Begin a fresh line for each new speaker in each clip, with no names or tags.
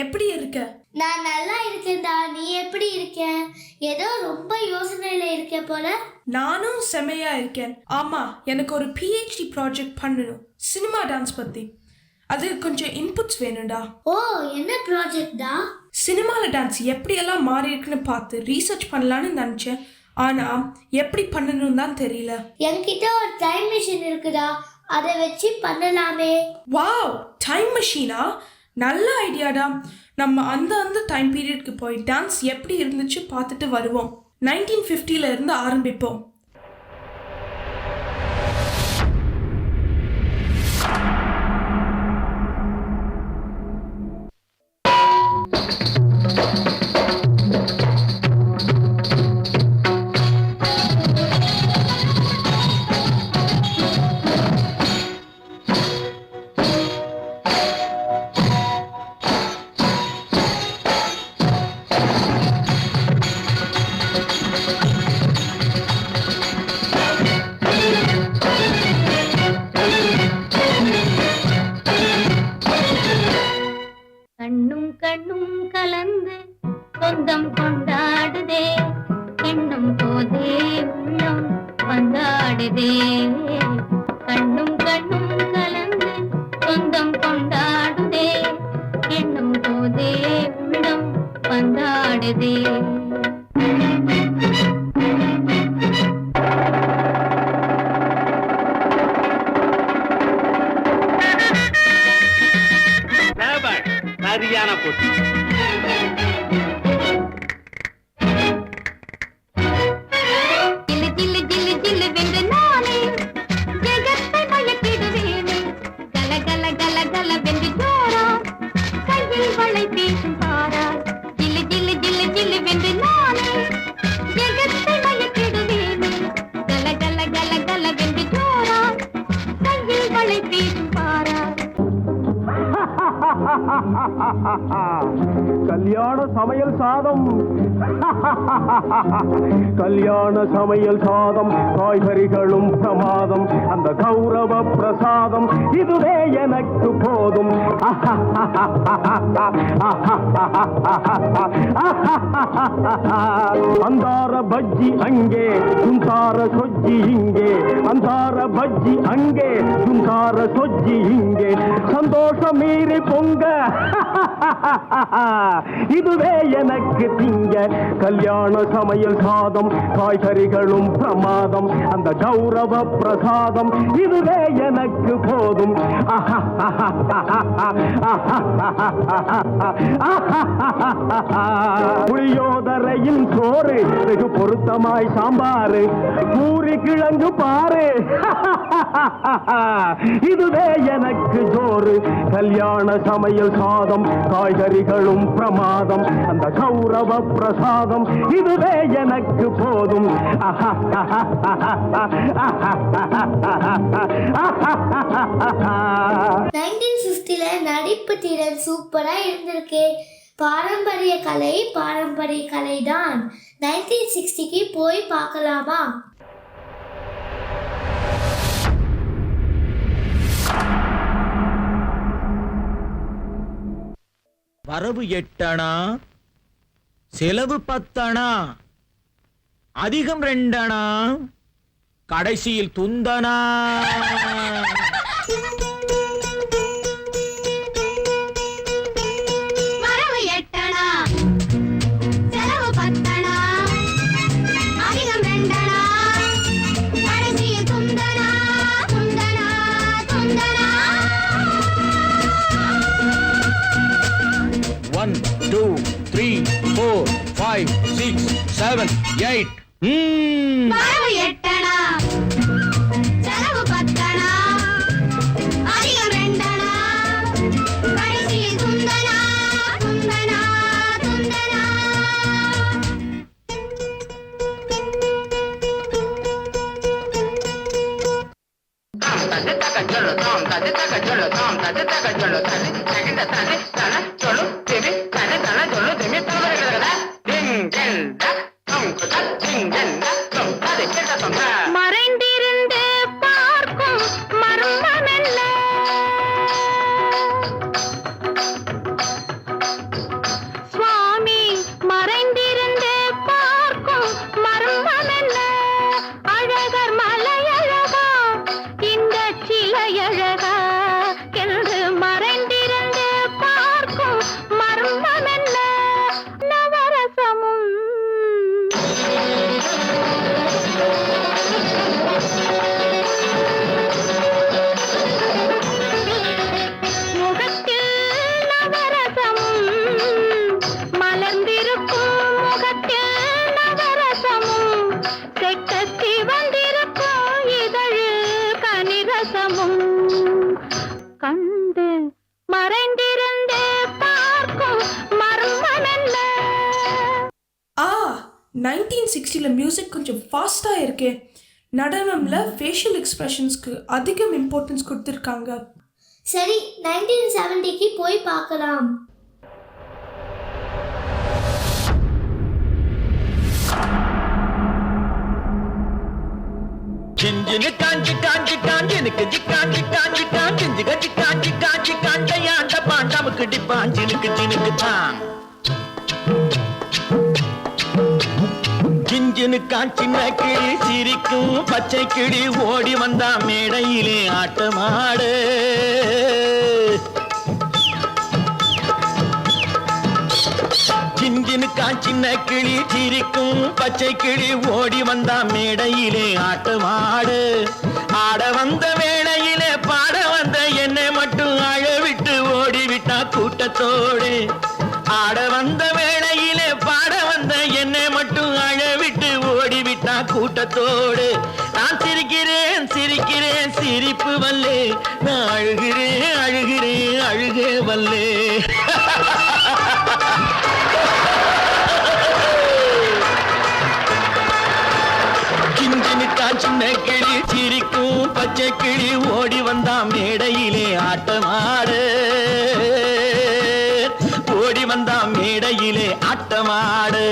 எப்படி இருக்க?
நான் நல்லா இருக்கேன்டா. நீ எப்படி இருக்க? ஏதோ ரொம்ப யோசனையில இருக்க போல.
நானும் செமையா இருக்கேன். ஆமா, எனக்கு ஒரு PhD ப்ராஜெக்ட் பண்ணணும், சினிமா டான்ஸ் பத்தி. அது கொஞ்சம் இன்புட்ஸ் வேணும்டா.
ஓ, என்ன ப்ராஜெக்ட்டா?
சினிமால டான்ஸ் எப்படியெல்லாம் மாறி இருக்குன்னு பார்த்து ரீசர்ச் பண்ணலான்னு நினச்சேன். ஆனா எப்படி பண்ணணும் தான் தெரியல.
என்கிட்ட ஒரு டைம் மிஷின் இருக்குடா, அதை வச்சு பண்ணலாமே.
வாவ், டைம் மிஷினா? நல்ல ஐடியாடா. நம்ம அந்த டைம் பீரியட்க்கு போய் டான்ஸ் எப்படி இருந்துச்சு பார்த்துட்டு வருவோம். 1950ல இருந்து ஆரம்பிப்போம்.
கண்ணும் கண்ணும் கலந்து சொந்தம் கொண்டாடுதே, எண்ணும் போதே உள்ளம் கொண்டாடுதே. கண்ணும் கண்ணும் கலந்து சொந்தம் கொண்டாடுதே, எண்ணும் போதே உள்ளம் கொண்டாடுதே.
சரியான போட்டி.
ஜில்லு ஜில்லு ஜில்லு ஜில்லு வென்று நானே ஜெகத்தை மயக்கிடுவேனே. கல கல கல கல வென்று ஜோரா கையில் வளை பேசும் பாரா. ஜில்லு ஜில்லு ஜில்லு ஜில்லு வென்று நானே ஜெகத்தை மயக்கிடுவேனே. கல கல கல கல வென்று ஜோரா கையில் வளை பேசும் பாரா.
கல்யாண சமையல் சாதம், கல்யாண சமையல் சாதம், காய்கறிகளும் பிரமாதம், அந்த கௌரவ பிரசாதம் இதுவே எனக்கு போதும். அந்தார பஜ்ஜி அங்கே, சுந்தார சொஜ்ஜி இங்கே, அந்தார பஜ்ஜி அங்கே, சுந்தார சொஜ்ஜி இங்கே, சந்தோஷம் மீறி பொங்க இதுவே எனக்கு திங்க. கல்யாண சமையல் சாதம், காய்கறிகளும் பிரமாதம், அந்த கௌரவ பிரசாதம் இதுவே எனக்கு போதும். புளியோதரையின் சோறு, வெகு பொருத்தமாய் சாம்பாரு, பூரி கிழங்கு பாரு இதுவே எனக்கு ஜோறு. கல்யாண சமையல் சாதம், காய்கறிகளும் பிரமாதம், அந்த கௌரவ பிரசாதம் இதுவே எனக்கு போதும்.
1950ல நடிப்பு திறன் சூப்பரா இருந்திருக்கே. பாரம்பரிய கலை பாரம்பரிய கலை தான். 1960க்கு போய் பார்க்கலாமா?
வரவு 8 அணா, செலவு 10 அணா, அதிகம் 2 அணா, கடைசியில் துந்தனா.
வரவு 8 அணா, செலவு 10 அணா, அதிகம் 2 அணா, கடைசியில் துந்தனா துந்தனா துந்தனா.
1 2 3 4 5 6 7 8.
வரவு 8 அணா, செலவு 10 அணா, அதிகம் 2 அணா, கடைசியில் துந்தனா துந்தனா துந்தனா. மறைந்திருந்து பார்க்கும் மர்மமெல்ல
1960ல மியூசிக் கொஞ்சம் ஃபாஸ்ட்டாக இருக்கே. நடனம்ல ஃபேஷியல் எக்ஸ்பிரஷன்ஸ்க்கு அதிகம் இம்பார்ட்டன்ஸ் கொடுத்துருக்காங்க.
சரி, 1970க்கு போய் பார்க்கலாம்.
சிஞ்சினு காஞ்சி காஞ்சி காஞ்சி எனக்கு காஞ்சி காஞ்சி காஞ்சி காஞ்சி காஞ்சி காஞ்சி காஞ்சையாண்ட பாண்டாமுக்கு டிப்பாஞ்சினுக்கு சினுக்கு தான் சிஞ்சினு காஞ்சின கிளி சிரிக்கும் பச்சை கிளி ஓடி வந்தா மேடையிலே ஆட்டமாடு. சிஞ்சினு காஞ்சின கிளி சிரிக்கும் பச்சை கிளி ஓடி வந்தா மேடையிலே ஆட்டமாடு. ஆட வந்த வேளையிலே பாட வந்த என்னை மட்டும் அழவிட்டு ஓடிவிட்டா கூட்டத்தோடு. ஆட வந்த வேளையிலே பாட வந்த என்னை மட்டும் அழவிட்டு ஓடிவிட்டா கூட்டத்தோடு. நான் சிரிக்கிறேன் சிரிக்கிறேன் சிரிப்பு வல்லே, நான் அழுகிறேன் அழுகிறேன் அழுகே வல்லே. சின்ன கிளி சிரிக்கும் பச்சை கிளி ஓடி வந்தா மேடையிலே ஆட்டமாடு. ஓடி வந்தா மேடையிலே ஆட்டமாடு.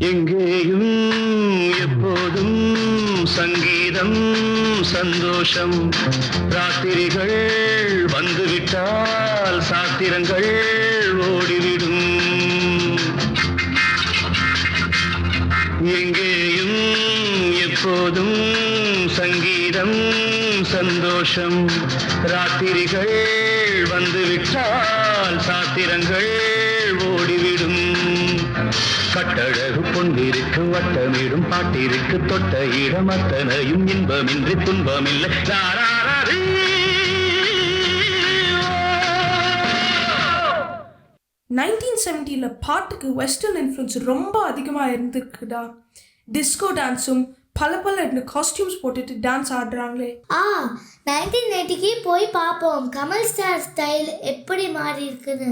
எங்கேயும் எப்போதும் சங்கீதம் சந்தோஷம். ராத்திரிகள் வந்துவிட்டால் சாத்திரங்கள் ஓடிவிடும். எங்கேயும் எப்போதும் சங்கீதம் சந்தோஷம். ராத்திரிகள் வந்துவிட்டால் சாத்திரங்கள் ஓடிவிடும். கட்டழகு பொன்னிருக்கு வட்டமிடும் பாட்டிற்கு தொட்ட இடம் அத்தனையும் இன்பமின்றி துன்பமில்லை.
1970ல பாட்டுக்கு வெஸ்டர்ன் இன்ஃப்ளூயன்ஸ் ரொம்ப அதிகமாக இருந்திருக்குடா. டிஸ்கோ டான்ஸும் பல காஸ்டியூம்ஸ் போட்டுட்டு டான்ஸ் ஆடுறாங்களே.
1980க்கு போய் பார்ப்போம் கமல் ஸ்டார் ஸ்டைல் எப்படி மாறி இருக்குன்னு.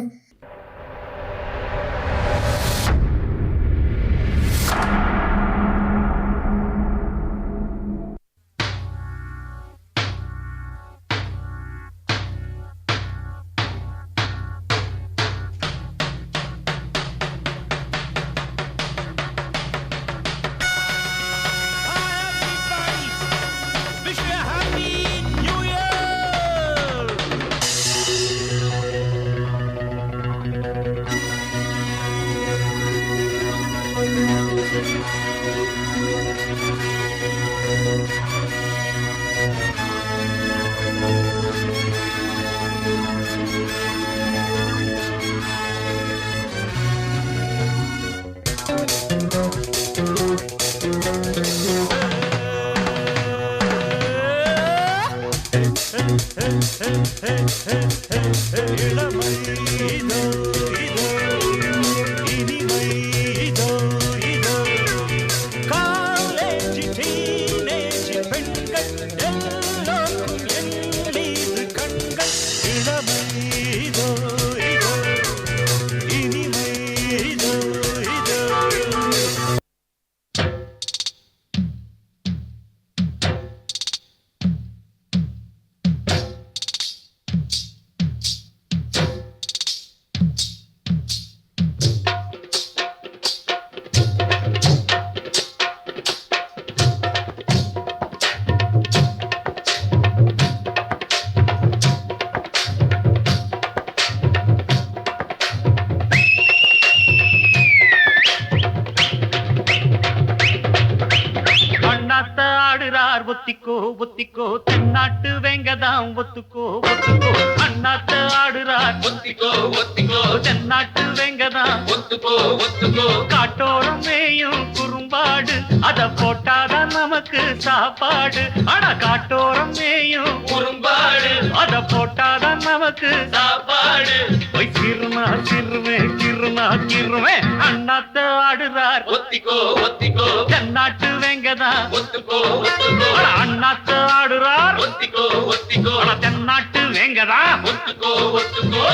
ஒத்திக்கோ ஒத்திக்கோ தென்னாட்டு வெங்கதாம் ஒத்துக்கோ ஒத்துக்கோ. அண்ணாத்த ஆடுறார் ஒத்திக்கோ ஒத்திக்கோ தென்னாட்டு வெங்கதாம் ஒத்துக்கோ ஒத்துக்கோ. காட்டோரம் மேயும் குறும்பாடு அத போட்டாதான் நமக்கு சாப்பாடு. அட காட்டோரம் மேயும் குறும்பாடு அத போட்டாதான் நமக்கு சாப்பாடு. போய் சிறுமா சிறுமே சிறுமா சிறுமே அண்ணாத்த ஆடுறார். ஒத்திக்கோ ஒத்திக்கோ தென்னாட்டு வேங்கதா. ஒத்துக்கோ ஒத்துக்கோ அண்ணாத்த ஆடுறார். ஒத்திக்கோ ஒத்திக்கோ தென்னாட்டு வேங்கதா. ஒத்துக்கோ ஒத்துக்கோ.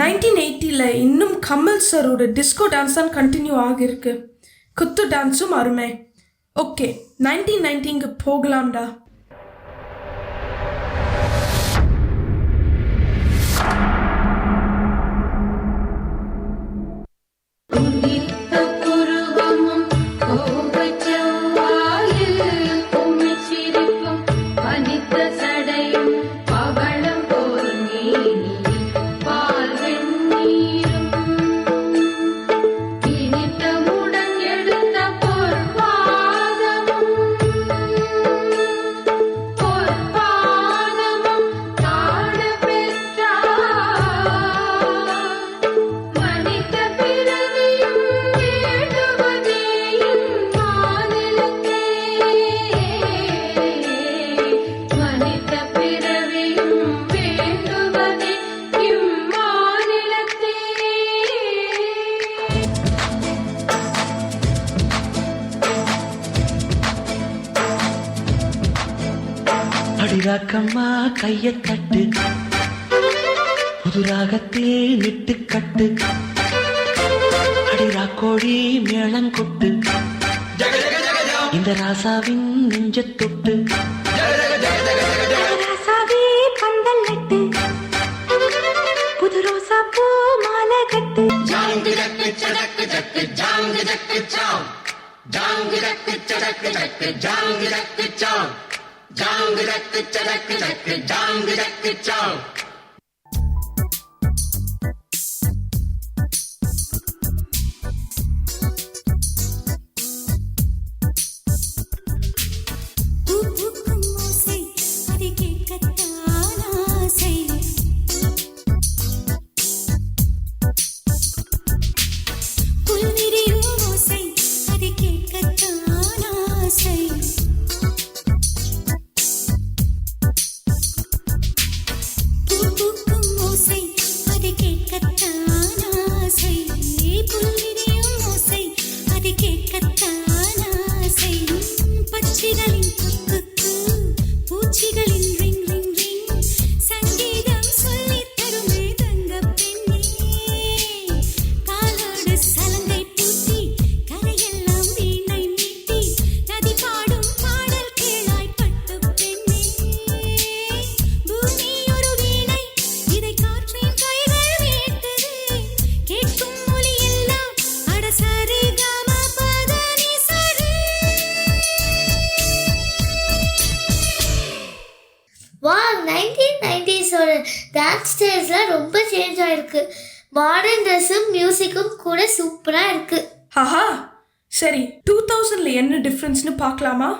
1980ல இன்னும் கமல் சரோட டிஸ்கோ டான்ஸ் தான் கண்டினியூ ஆகிருக்கு. குத்து டான்ஸும் அருமை. ஓகே, 1990க்கு போகலாம்டா.
அடிராக்கம்மா கைய தட்டு, புதுராகத்தே நிட்டு கட்டு. அடிராக்கோழி மேளங்கொட்டு, இந்த ராசாவின் நெஞ்ச தொட்டு.
ராசாவே பந்தல் நட்டு, புது ரோசா பூ மாலை கட்டு.
ஜாங்கு ஜக்கு சடக்கு ஜக்கு ஜாங்கு ஜக்கு சாம், ஜாங்கு ஜக்கு சடக்கு ஜக்கு ஜாங்கு ஜக்கு சாம், ஜாங்கு ஜக்கு சடக்கு ஜக்கு ஜாங்கு ஜக்கு சாம்.
டான்ஸ் ஸ்டைல்ஸ்லாம் ரொம்ப சேஞ்ச் ஆயிருக்கு. மாடர்ன் ட்ரெஸ்ஸும் மியூசிக்கும் கூட சூப்பராக இருக்கு.
ஆஹா, சரி 2000ல என்ன டிஃப்ரென்ஸ்னு பார்க்கலாமா?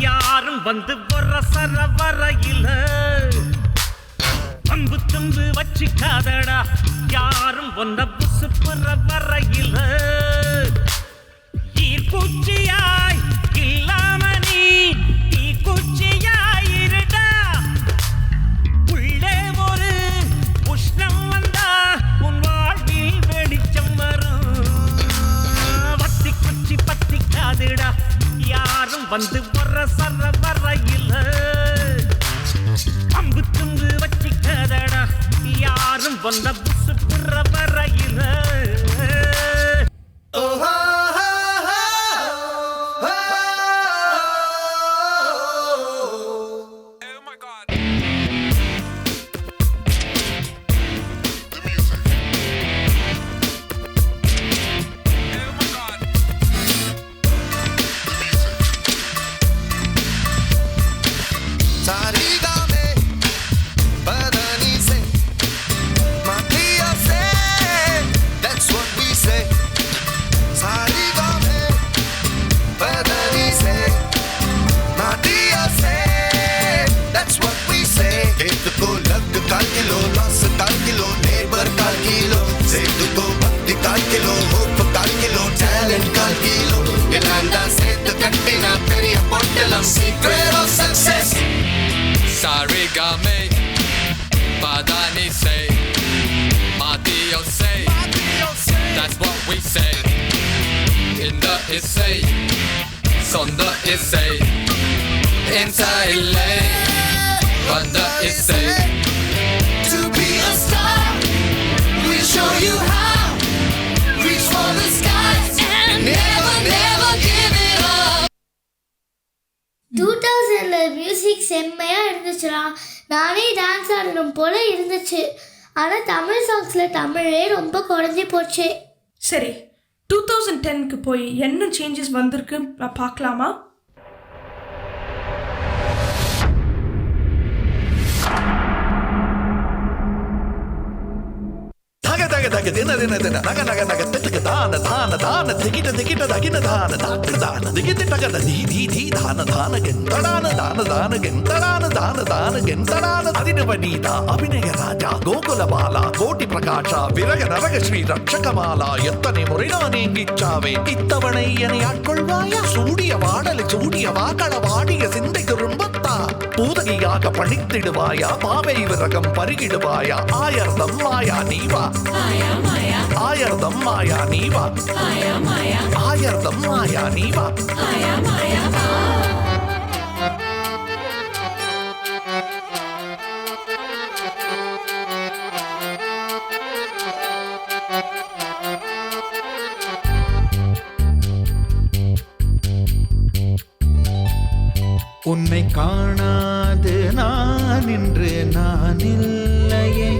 யாரும் வந்து வர சர வரையில பம்பு தும்பு வச்சுக்காதடா, யாரும் ஒன்ன புசு புற வரையில ஈர்க்குச்சியாய் இல்லாம நீ தீக்குச்சியாய் இருடா. உள்ளே ஒரு உஷ்ணம் வந்தா உன் வாழ்வில் வெளிச்சம் வரும். வத்தி குச்சி பத்திக்காதுடா, யாரும் வந்து வர சர வரையில பம்பு தும்பு வச்சுக்காதடா, யாரும் வந்த புசு புற வரையில.
Origami, Badani say, Matteo say, that's what we say. In the essay, son the essay, inside lay, on the essay. To be a star, we show you how. Reach for the skies and never, never give it up.
2000ல music செம்மையாக இருந்துச்சுடா. நானே dance ஆடணும் போல் இருந்துச்சு. ஆனால் தமிழ் சாங்ஸில் தமிழே ரொம்ப குறைஞ்சி போச்சு.
சரி, 2010க்கு போய் என்ன சேஞ்சஸ் வந்திருக்கு பார்க்கலாமா?
தக தின தின தின நக நக நக திட்டுக்கு தான தான தான திகிட்ட திகிட்ட தகின தான தாக்கு தான திகிட்டு டகத தி தி தி தான தான கெந்தடான தான தான கெந்தடான தான தான கெந்தடான அதினவனீதா அபிநய ராஜா கோகுல பாலா கோட்டி பிரகாஷா விரக நரக ஸ்ரீ ரட்சகமாலா எத்தனை முறை நான் எங்கிச்சாவே இத்தவணை என்னை ஆட்கொள்வாயா சூடிய வாடலை சூடிய வாக்கள வாடிய சிந்தை திரும்பத்தா பூதகியாக பணித்திடுவாயா பாவை விரகம் பருகிடுவாயா ஆயர்தம் மாயா நீவா ஆயர்தம் மாயா நீவா ஆயர்தம் மாயா நீவா
உன்னை காணாது நான் இன்று நான் இல்லையே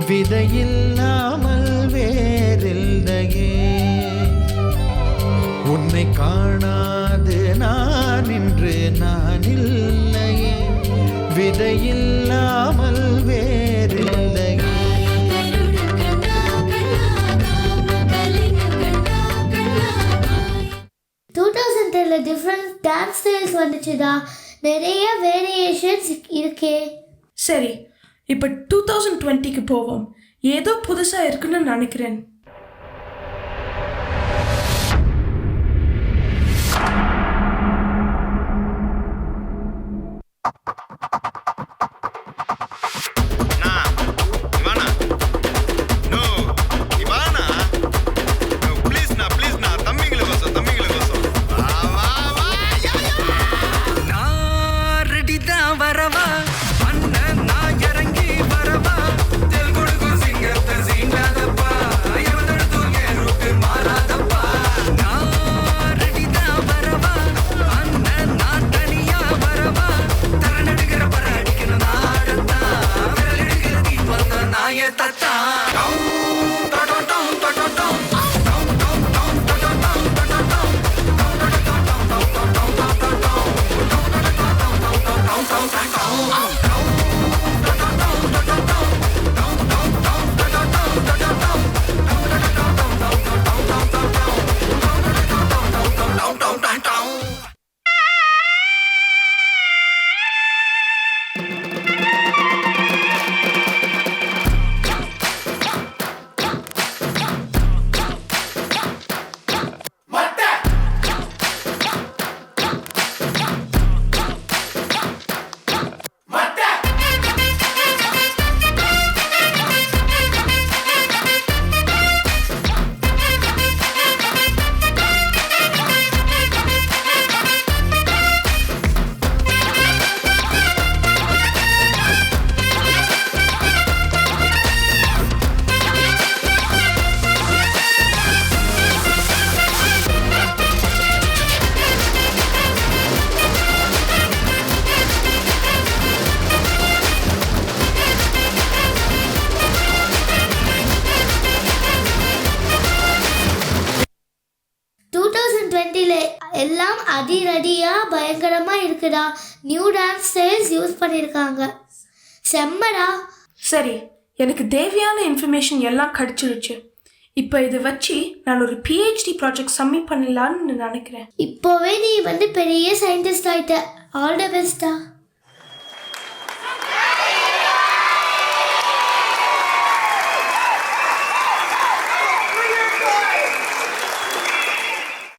விதையில்லாமல் வேறில்லையே உன்னை காணாது நான் இன்று நான் இல்லையே விதையில்லாமல் வேறில்லையே
2010ல டிஃப்ரெண்ட் டான்ஸ் ஸ்டைல்ஸ் வந்துச்சுதா. நிறைய வேரியேஷன்ஸ் இருக்கே.
சரி, இப்போ 2020க்கு போவோம். ஏதோ புதுசாக இருக்குன்னு நினைக்கிறேன்.
எல்லாம் அதிரடியா பயங்கரமா இருக்குடா. நியூ டான்ஸ் ஸ்டைல்ஸ் யூஸ் பண்ணியிருக்காங்க. செம்மடா.
சரி, எனக்கு தேவையான இன்ஃபர்மேஷன் எல்லாம் கிடைச்சிருச்சு. இப்போ இதை வச்சு நான் ஒரு PhD ப்ராஜெக்ட் சப்மிட் பண்ணலான்னு நினைக்கிறேன்.
இப்போவே நீ பெரிய சயின்டிஸ்ட் ஆயிட்ட. ஆல் தி பெஸ்டா.